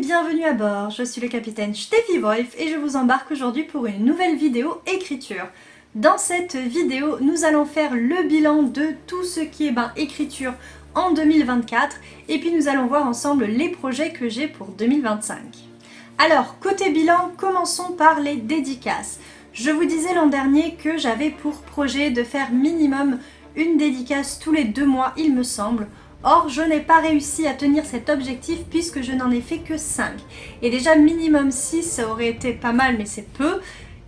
bienvenue à bord, je suis le capitaine Steffi Wolf et je vous embarque aujourd'hui pour une nouvelle vidéo écriture. Dans cette vidéo, nous allons faire le bilan de tout ce qui est écriture en 2024 et puis nous allons voir ensemble les projets que j'ai pour 2025. Alors, côté bilan, commençons par les dédicaces. Je vous disais l'an dernier que j'avais pour projet de faire minimum une dédicace tous les 2 mois, il me semble. Or, je n'ai pas réussi à tenir cet objectif puisque je n'en ai fait que 5. Et déjà, minimum 6, ça aurait été pas mal, mais c'est peu.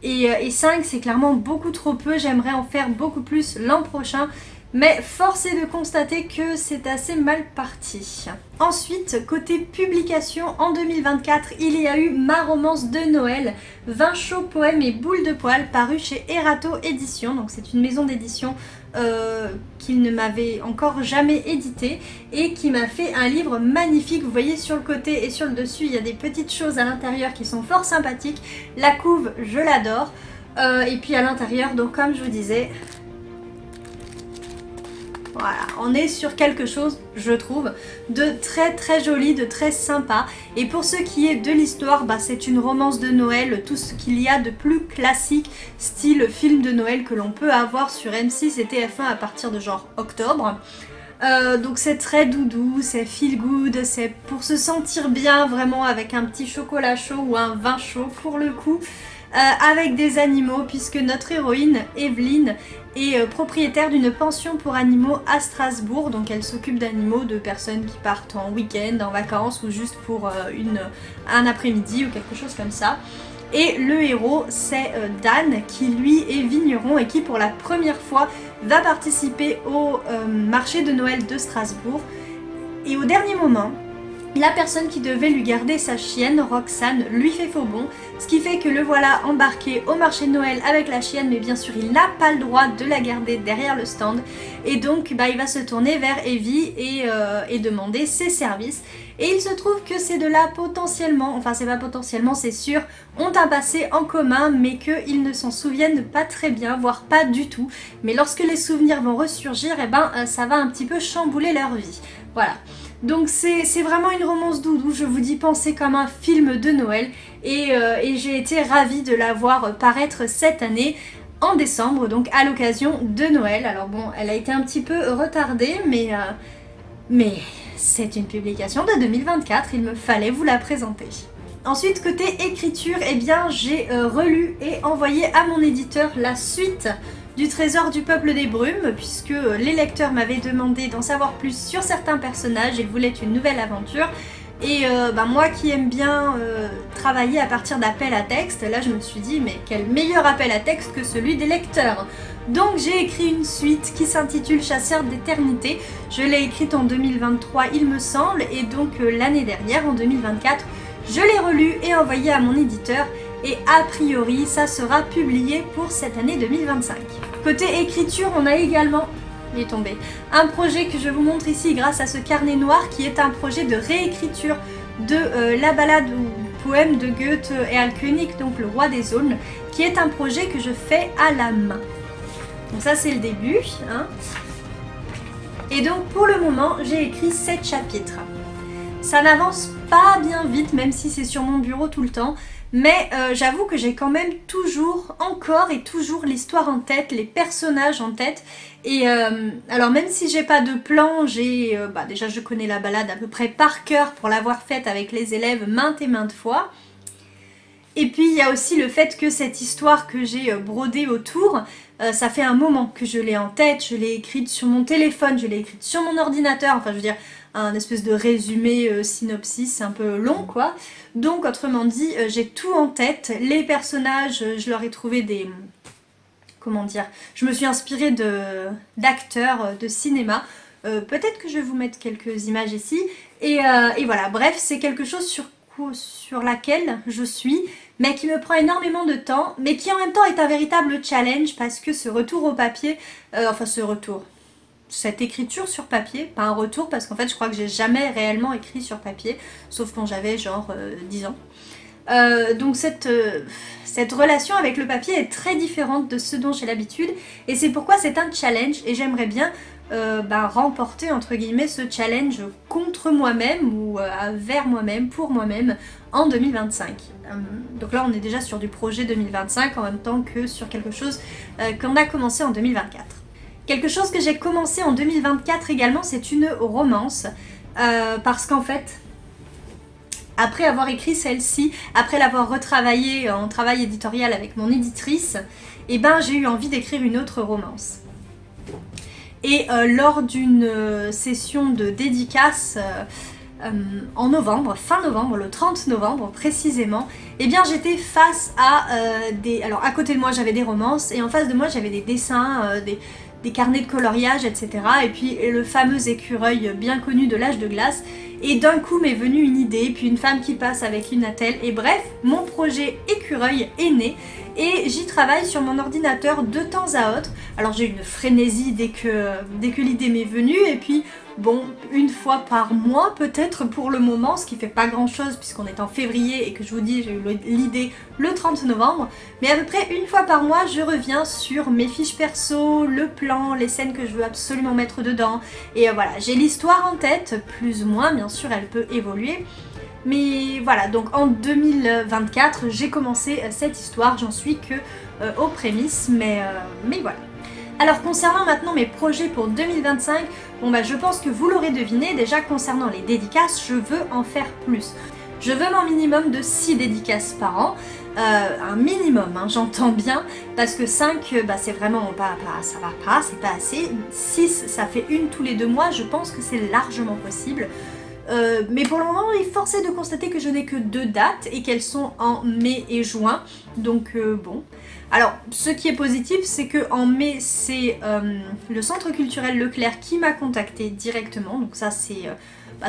Et 5, c'est clairement beaucoup trop peu. J'aimerais en faire beaucoup plus l'an prochain. Mais force est de constater que c'est assez mal parti. Ensuite, côté publication, en 2024, il y a eu ma romance de Noël, 20 chauds poèmes et boules de poil, paru chez Erato Édition. Donc c'est une maison d'édition qu'il ne m'avait encore jamais édité et qui m'a fait un livre magnifique. Vous voyez sur le côté et sur le dessus, il y a des petites choses à l'intérieur qui sont fort sympathiques. La couve, je l'adore. Et puis à l'intérieur, donc comme je vous disais... Voilà, on est sur quelque chose, je trouve, de très joli, de très sympa. Et pour ce qui est de l'histoire, c'est une romance de Noël, tout ce qu'il y a de plus classique, style film de Noël que l'on peut avoir sur M6 et TF1 à partir de genre octobre. Donc c'est très doudou, c'est feel good, c'est pour se sentir bien vraiment avec un petit chocolat chaud ou un vin chaud pour le coup. Avec des animaux puisque notre héroïne Evelyne est propriétaire d'une pension pour animaux à Strasbourg, donc elle s'occupe d'animaux, de personnes qui partent en week-end, en vacances ou juste pour un après-midi ou quelque chose comme ça. Et le héros c'est Dan qui lui est vigneron et qui pour la première fois va participer au marché de Noël de Strasbourg. Et au dernier moment, la personne qui devait lui garder sa chienne, Roxane, lui fait faux bond, ce qui fait que le voilà embarqué au marché de Noël avec la chienne, mais bien sûr il n'a pas le droit de la garder derrière le stand, et donc il va se tourner vers Evie et demander ses services. Et il se trouve que ces deux-là potentiellement, enfin c'est pas potentiellement, c'est sûr, ont un passé en commun, mais qu'ils ne s'en souviennent pas très bien, voire pas du tout. Mais lorsque les souvenirs vont ressurgir, ça va un petit peu chambouler leur vie. Voilà. Donc c'est vraiment une romance doudou, je vous dis pensez comme un film de Noël et j'ai été ravie de la voir paraître cette année en décembre, donc à l'occasion de Noël. Alors bon, elle a été un petit peu retardée, mais c'est une publication de 2024, il me fallait vous la présenter. Ensuite, côté écriture, j'ai relu et envoyé à mon éditeur la suite du Trésor du Peuple des Brumes, puisque les lecteurs m'avaient demandé d'en savoir plus sur certains personnages, ils voulaient une nouvelle aventure. Et moi qui aime bien travailler à partir d'appels à texte, là je me suis dit mais quel meilleur appel à texte que celui des lecteurs. Donc j'ai écrit une suite qui s'intitule Chasseur d'éternité. Je l'ai écrite en 2023 il me semble, et donc l'année dernière en 2024 je l'ai relue et envoyée à mon éditeur. Et a priori, ça sera publié pour cette année 2025. Côté écriture, on a également, il est tombé, un projet que je vous montre ici grâce à ce carnet noir qui est un projet de réécriture de la ballade ou poème de Goethe et Alkönig, donc le roi des aulnes, qui est un projet que je fais à la main. Donc ça c'est le début. Et donc pour le moment, j'ai écrit 7 chapitres. Ça n'avance pas bien vite, même si c'est sur mon bureau tout le temps. Mais j'avoue que j'ai quand même toujours l'histoire en tête, les personnages en tête. Et alors même si j'ai pas de plan, déjà je connais la ballade à peu près par cœur pour l'avoir faite avec les élèves maintes et maintes fois. Et puis il y a aussi le fait que cette histoire que j'ai brodée autour, ça fait un moment que je l'ai en tête, je l'ai écrite sur mon téléphone, je l'ai écrite sur mon ordinateur, enfin je veux dire un espèce de résumé synopsis un peu long quoi. Donc autrement dit, j'ai tout en tête, les personnages, je leur ai trouvé des... comment dire, je me suis inspirée d'acteurs de cinéma. Peut-être que je vais vous mettre quelques images ici. Et voilà, bref, c'est quelque chose sur laquelle je suis, mais qui me prend énormément de temps, mais qui en même temps est un véritable challenge parce que ce retour au papier, cette écriture sur papier, pas un retour parce qu'en fait je crois que j'ai jamais réellement écrit sur papier, sauf quand j'avais genre 10 ans. Donc cette relation avec le papier est très différente de ce dont j'ai l'habitude et c'est pourquoi c'est un challenge et j'aimerais bien remporter entre guillemets ce challenge contre moi-même ou vers moi-même, pour moi-même en 2025. Donc là on est déjà sur du projet 2025 en même temps que sur quelque chose qu'on a commencé en 2024. Quelque chose que j'ai commencé en 2024 également, c'est une romance parce qu'en fait après avoir écrit celle-ci, après l'avoir retravaillée en travail éditorial avec mon éditrice, j'ai eu envie d'écrire une autre romance. Et lors d'une session de dédicace en novembre, fin novembre, le 30 novembre précisément, j'étais face à des... Alors à côté de moi j'avais des romances et en face de moi j'avais des dessins, des carnets de coloriage, etc. Et puis le fameux écureuil bien connu de l'âge de glace. Et d'un coup m'est venue une idée, puis une femme qui passe avec une attelle. Et bref, mon projet écureuil est né. Et j'y travaille sur mon ordinateur de temps à autre. Alors j'ai eu une frénésie dès que l'idée m'est venue. Et puis bon, une fois par mois peut-être pour le moment, ce qui fait pas grand chose puisqu'on est en février et que je vous dis j'ai eu l'idée le 30 novembre. Mais à peu près une fois par mois, je reviens sur mes fiches perso, le plan, les scènes que je veux absolument mettre dedans. Et voilà, j'ai l'histoire en tête, plus ou moins, bien sûr elle peut évoluer. Mais voilà, donc en 2024, j'ai commencé cette histoire, j'en suis que aux prémices, mais voilà. Alors concernant maintenant mes projets pour 2025, je pense que vous l'aurez deviné, déjà concernant les dédicaces, je veux en faire plus. Je veux un minimum de 6 dédicaces par an, un minimum, j'entends bien, parce que 5, c'est vraiment ça va pas, c'est pas assez. 6, ça fait une tous les 2 mois, je pense que c'est largement possible. Mais pour le moment, il est forcé de constater que je n'ai que 2 dates et qu'elles sont en mai et juin. Donc bon. Alors, ce qui est positif, c'est que en mai, c'est le Centre culturel Leclerc qui m'a contacté directement. Donc ça, c'est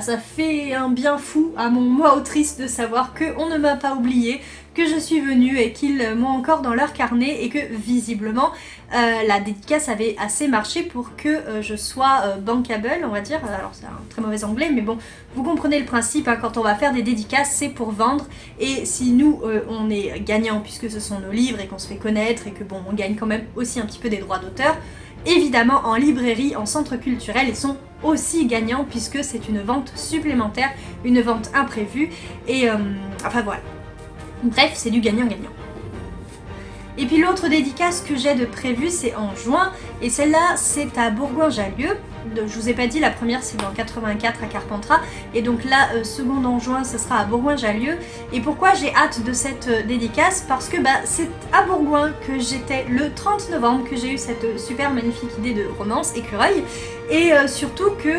ça fait un bien fou à mon moi autrice de savoir qu'on ne m'a pas oublié, que je suis venue et qu'ils m'ont encore dans leur carnet et que visiblement la dédicace avait assez marché pour que je sois bankable, on va dire. Alors c'est un très mauvais anglais, mais bon, vous comprenez le principe, quand on va faire des dédicaces, c'est pour vendre. Et si nous, on est gagnant puisque ce sont nos livres et qu'on se fait connaître et que bon, on gagne quand même aussi un petit peu des droits d'auteur, évidemment en librairie, en centre culturel, ils sont aussi gagnants puisque c'est une vente supplémentaire, une vente imprévue et enfin voilà. Bref, c'est du gagnant-gagnant. Et puis l'autre dédicace que j'ai de prévu, c'est en juin, et celle-là, c'est à Bourgoin-Jallieu. Je vous ai pas dit, la première c'est dans 84 à Carpentras, et donc la seconde en juin, ce sera à Bourgoin-Jallieu. Et pourquoi j'ai hâte de cette dédicace? Parce que c'est à Bourgoin que j'étais le 30 novembre, que j'ai eu cette super magnifique idée de romance écureuil, et surtout que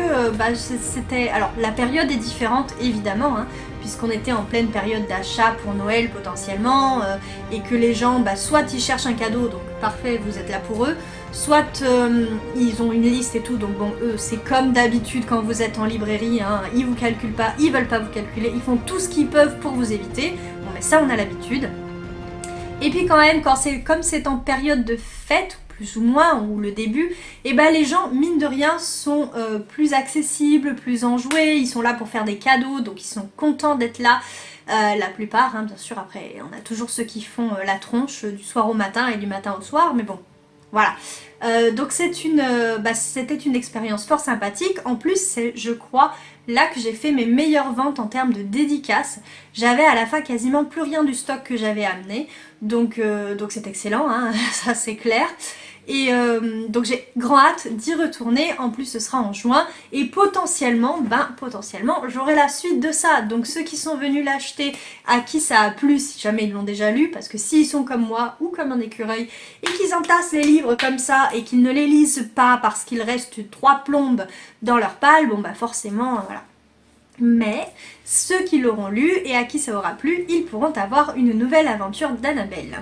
c'était... Alors la période est différente évidemment, puisqu'on était en pleine période d'achat pour Noël potentiellement, et que les gens, soit ils cherchent un cadeau, donc parfait, vous êtes là pour eux, soit ils ont une liste et tout, donc bon, eux, c'est comme d'habitude quand vous êtes en librairie, ils vous calculent pas, ils veulent pas vous calculer, ils font tout ce qu'ils peuvent pour vous éviter, bon mais ça on a l'habitude. Et puis quand même, comme c'est en période de fête, plus ou moins, ou le début, les gens, mine de rien, sont plus accessibles, plus enjoués, ils sont là pour faire des cadeaux, donc ils sont contents d'être là, la plupart, bien sûr, après, on a toujours ceux qui font la tronche du soir au matin et du matin au soir, mais bon, voilà. Donc c'était une expérience fort sympathique, en plus, c'est, je crois, là que j'ai fait mes meilleures ventes en termes de dédicaces. J'avais à la fin quasiment plus rien du stock que j'avais amené, donc c'est excellent, ça c'est clair. Et donc j'ai grand hâte d'y retourner, en plus ce sera en juin, et potentiellement j'aurai la suite de ça. Donc ceux qui sont venus l'acheter, à qui ça a plu, si jamais ils l'ont déjà lu, parce que s'ils sont comme moi, ou comme un écureuil, et qu'ils entassent les livres comme ça, et qu'ils ne les lisent pas parce qu'il reste 3 plombes dans leur palle, forcément, voilà. Mais ceux qui l'auront lu et à qui ça aura plu, ils pourront avoir une nouvelle aventure d'Annabelle.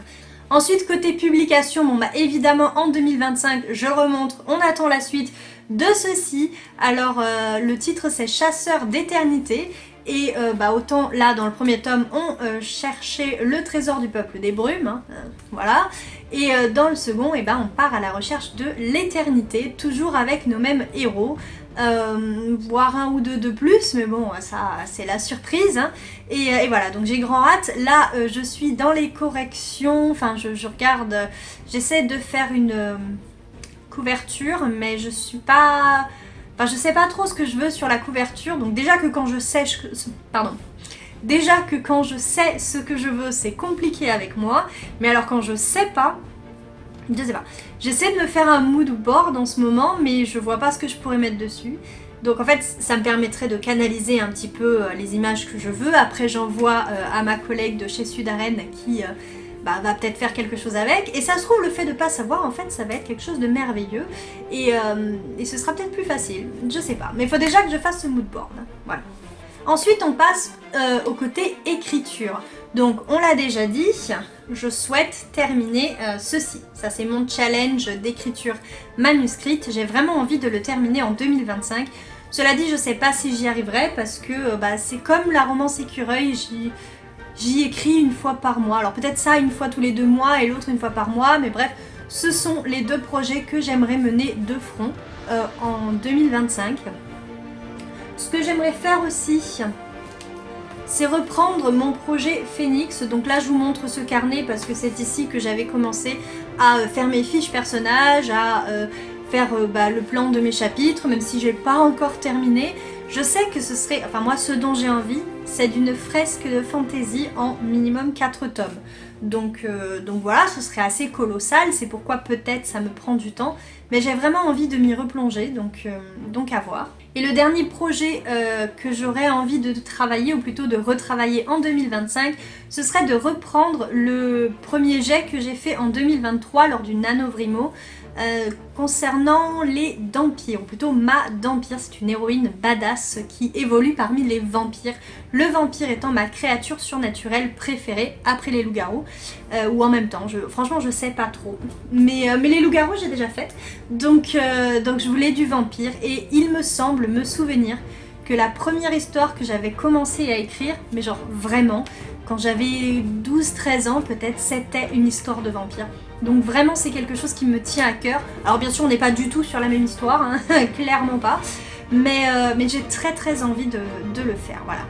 Ensuite, côté publication, évidemment en 2025, je remonte, on attend la suite de ceci. Alors le titre c'est Chasseur d'éternité. Et autant là dans le premier tome on cherchait le trésor du peuple des brumes, voilà. Et dans le second, on part à la recherche de l'éternité, toujours avec nos mêmes héros. Voire un ou deux de plus, mais bon, ça c'est la surprise. Et voilà, donc j'ai grand hâte. Là, je suis dans les corrections, enfin je regarde, j'essaie de faire une couverture, mais je suis pas... Enfin, je sais pas trop ce que je veux sur la couverture, donc déjà que quand je sais... Déjà que quand je sais ce que je veux, c'est compliqué avec moi, mais alors quand je sais pas, je sais pas. J'essaie de me faire un mood board en ce moment, mais je vois pas ce que je pourrais mettre dessus. Donc en fait, ça me permettrait de canaliser un petit peu les images que je veux. Après, j'envoie à ma collègue de chez Sudaren qui va peut-être faire quelque chose avec. Et ça se trouve, le fait de pas savoir, en fait, ça va être quelque chose de merveilleux. Et ce sera peut-être plus facile. Je sais pas. Mais il faut déjà que je fasse ce mood board. Voilà. Ensuite, on passe au côté écriture. Donc, on l'a déjà dit, je souhaite terminer ceci. Ça, c'est mon challenge d'écriture manuscrite. J'ai vraiment envie de le terminer en 2025. Cela dit, je sais pas si j'y arriverai parce que c'est comme la romance Écureuil, j'y écris une fois par mois. Alors peut-être ça une fois tous les 2 mois et l'autre une fois par mois, mais bref, ce sont les 2 projets que j'aimerais mener de front en 2025. Ce que j'aimerais faire aussi, c'est reprendre mon projet Phoenix. Donc là, je vous montre ce carnet parce que c'est ici que j'avais commencé à faire mes fiches personnages, à faire le plan de mes chapitres, même si j'ai pas encore terminé. Je sais que ce serait, enfin moi, ce dont j'ai envie, c'est d'une fresque de fantasy en minimum 4 tomes. Donc voilà, ce serait assez colossal, c'est pourquoi peut-être ça me prend du temps, mais j'ai vraiment envie de m'y replonger, donc à voir. Et le dernier projet que j'aurais envie de travailler, ou plutôt de retravailler en 2025, ce serait de reprendre le premier jet que j'ai fait en 2023 lors du NaNoWriMo, concernant les vampires, ou plutôt ma vampire. C'est une héroïne badass qui évolue parmi les vampires. Le vampire étant ma créature surnaturelle préférée après les loups-garous, ou en même temps, franchement je sais pas trop. Mais les loups-garous j'ai déjà fait, donc je voulais du vampire, et il me semble me souvenir que la première histoire que j'avais commencé à écrire, mais genre vraiment, quand j'avais 12-13 ans peut-être, c'était une histoire de vampire. Donc vraiment c'est quelque chose qui me tient à cœur. Alors bien sûr on n'est pas du tout sur la même histoire, hein, clairement pas, mais j'ai très envie de le faire, voilà.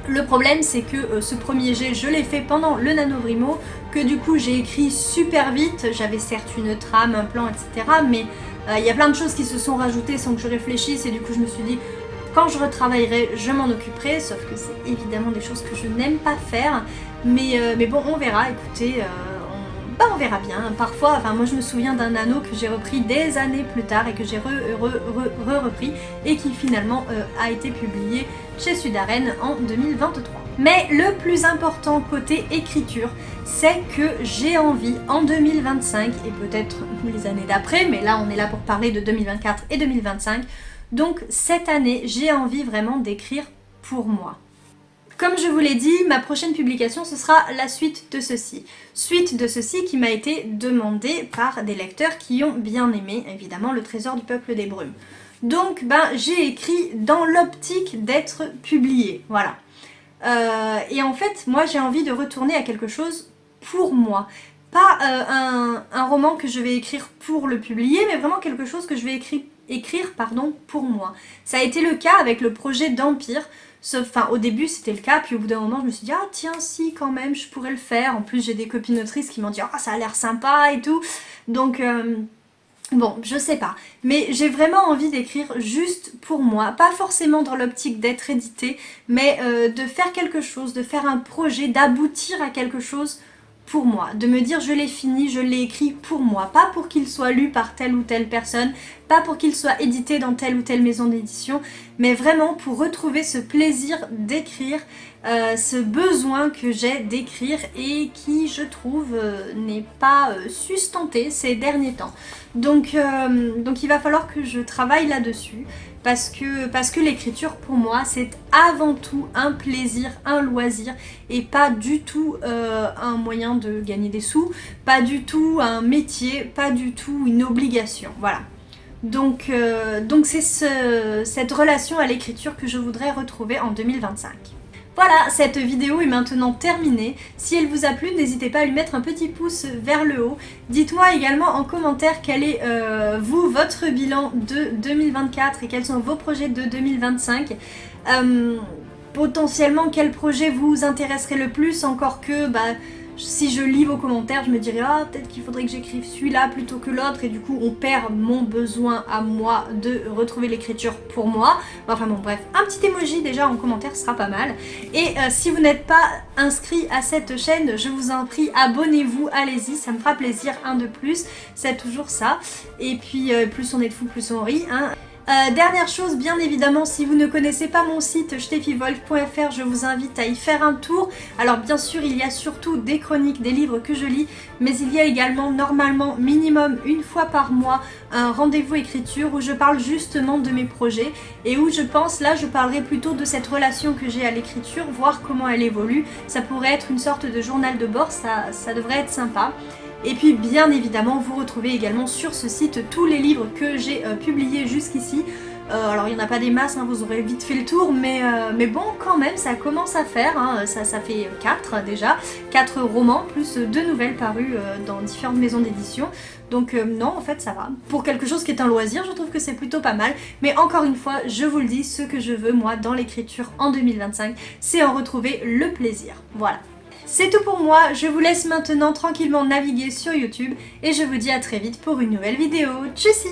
Le problème c'est que ce premier jet je l'ai fait pendant le NaNoWriMo, que du coup j'ai écrit super vite, j'avais certes une trame, un plan, etc. Mais il y a plein de choses qui se sont rajoutées sans que je réfléchisse, et du coup je me suis dit quand je retravaillerai je m'en occuperai, sauf que c'est évidemment des choses que je n'aime pas faire, mais bon on verra, écoutez, on verra bien. Parfois, enfin moi je me souviens d'un anneau que j'ai repris des années plus tard et que j'ai repris et qui finalement a été publié chez Sudaren en 2023. Mais le plus important côté écriture, c'est que j'ai envie en 2025 et peut-être les années d'après, mais là on est là pour parler de 2024 et 2025, donc cette année j'ai envie vraiment d'écrire pour moi. Comme je vous l'ai dit, ma prochaine publication ce sera la suite de ceci. Suite de ceci qui m'a été demandée par des lecteurs qui ont bien aimé, évidemment, Le Trésor du Peuple des Brumes. Donc j'ai écrit dans l'optique d'être publié, voilà. Et en fait, moi j'ai envie de retourner à quelque chose pour moi. Pas un roman que je vais écrire pour le publier, mais vraiment quelque chose que je vais écrire pour moi. Ça a été le cas avec le projet d'Empire. Enfin, au début c'était le cas, puis au bout d'un moment je me suis dit ah tiens si quand même je pourrais le faire. En plus j'ai des copines autrices qui m'ont dit ah ça a l'air sympa et tout, donc bon je sais pas, mais j'ai vraiment envie d'écrire juste pour moi, pas forcément dans l'optique d'être édité, mais de faire quelque chose, de faire un projet, d'aboutir à quelque chose pour moi, de me dire je l'ai fini, je l'ai écrit pour moi, pas pour qu'il soit lu par telle ou telle personne, pas pour qu'il soit édité dans telle ou telle maison d'édition, mais vraiment pour retrouver ce plaisir d'écrire, ce besoin que j'ai d'écrire et qui je trouve n'est pas sustenté ces derniers temps. Donc il va falloir que je travaille là-dessus. Parce que l'écriture pour moi c'est avant tout un plaisir, un loisir et pas du tout un moyen de gagner des sous, pas du tout un métier, pas du tout une obligation, voilà. Donc c'est cette relation à l'écriture que je voudrais retrouver en 2025. Voilà, cette vidéo est maintenant terminée. Si elle vous a plu, n'hésitez pas à lui mettre un petit pouce vers le haut. Dites-moi également en commentaire quel est votre bilan de 2024 et quels sont vos projets de 2025. Potentiellement quel projet vous intéresserait le plus, encore que Si je lis vos commentaires, je me dirais ah peut-être qu'il faudrait que j'écrive celui-là plutôt que l'autre et du coup on perd mon besoin à moi de retrouver l'écriture pour moi. Enfin bon bref, un petit emoji déjà en commentaire sera pas mal. Et si vous n'êtes pas inscrit à cette chaîne, je vous en prie abonnez-vous, allez-y, ça me fera plaisir, un de plus, c'est toujours ça. Et puis plus on est de fous, plus on rit, hein. Dernière chose, bien évidemment, si vous ne connaissez pas mon site steffiwolf.fr, je vous invite à y faire un tour. Alors bien sûr, il y a surtout des chroniques, des livres que je lis, mais il y a également normalement minimum une fois par mois un rendez-vous écriture où je parle justement de mes projets et où je pense, là je parlerai plutôt de cette relation que j'ai à l'écriture, voir comment elle évolue. Ça pourrait être une sorte de journal de bord, ça devrait être sympa. Et puis bien évidemment vous retrouvez également sur ce site tous les livres que j'ai publiés jusqu'ici. Alors il n'y en a pas des masses, hein, vous aurez vite fait le tour, mais bon quand même ça commence à faire, hein, ça fait 4 déjà, 4 romans plus 2 nouvelles parues dans différentes maisons d'édition. Donc non en fait ça va. Pour quelque chose qui est un loisir je trouve que c'est plutôt pas mal, mais encore une fois je vous le dis, ce que je veux moi dans l'écriture en 2025 c'est en retrouver le plaisir. Voilà. C'est tout pour moi, je vous laisse maintenant tranquillement naviguer sur YouTube et je vous dis à très vite pour une nouvelle vidéo. Tchuss!